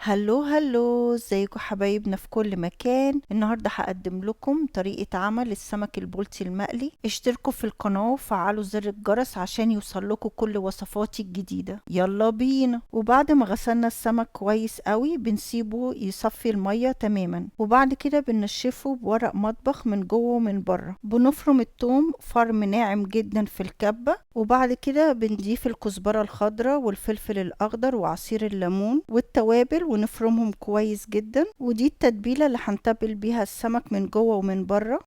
هلو هلو، ازيكم حبايبنا في كل مكان. النهارده هقدم لكم طريقة عمل السمك البلطي المقلي. اشتركوا في القناة وفعلوا زر الجرس عشان يوصلكوا كل وصفاتي الجديدة. يلا بينا. وبعد ما غسلنا السمك كويس قوي بنسيبه يصفي المية تماما، وبعد كده بنشفه بورق مطبخ من جوه ومن بره. بنفرم الثوم فرم ناعم جدا في الكبة، وبعد كده بنضيف الكزبرة الخضراء والفلفل الأخضر وعصير الليمون والتوابل ونفرمهم كويس جدا. ودي التتبيلة اللي هنتبل بيها السمك من جوه ومن بره.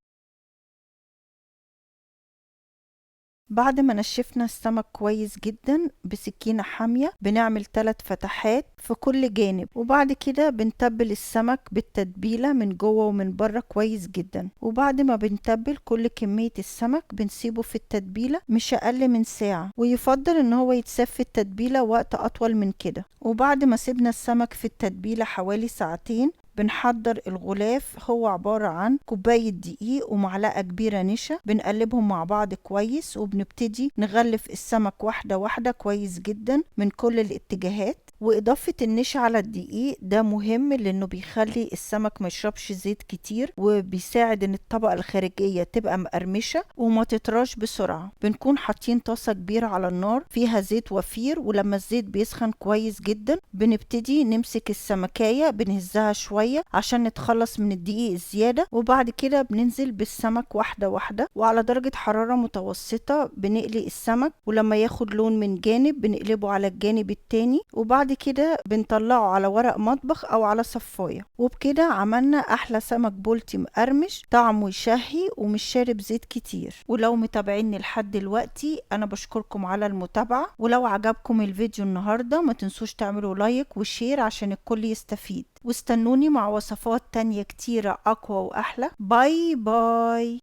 بعد ما نشفنا السمك كويس جدا بسكينة حامية بنعمل 3 فتحات في كل جانب، وبعد كده بنتبل السمك بالتتبيلة من جوه ومن بره كويس جدا. وبعد ما بنتبل كل كمية السمك بنسيبه في التتبيلة مش أقل من ساعة، ويفضل ان هو يتساب في التتبيلة وقت أطول من كده. وبعد ما سيبنا السمك في التتبيلة حوالي ساعتين بنحضر الغلاف. هو عبارة عن كوباية دقيق ومعلقة كبيرة نشا، بنقلبهم مع بعض كويس وبنبتدي نغلف السمك واحدة واحدة كويس جدا من كل الاتجاهات. وإضافة النشا على الدقيق ده مهم لأنه بيخلي السمك ما يشربش زيت كتير، وبيساعد إن الطبقة الخارجية تبقى مقرمشة وما تطراش بسرعة. بنكون حاطين طاسة كبيرة على النار فيها زيت وفير، ولما الزيت بيسخن كويس جدا بنبتدي نمسك السمكية بنهزها شوية عشان نتخلص من الدقيق الزيادة، وبعد كده بننزل بالسمك واحدة واحدة وعلى درجة حرارة متوسطة. بنقلي السمك ولما ياخد لون من جانب بنقلبه على الجانب التاني، وبعد كده بنطلعه على ورق مطبخ او على صفاية. وبكده عملنا احلى سمك بلطي مقرمش طعمه يشهي ومش شارب زيت كتير. ولو متابعيني لحد دلوقتي انا بشكركم على المتابعة، ولو عجبكم الفيديو النهاردة ما تنسوش تعملوا لايك وشير عشان الكل يستفيد، واستنوني مع وصفات تانية كتيرة اقوى واحلى. باي باي.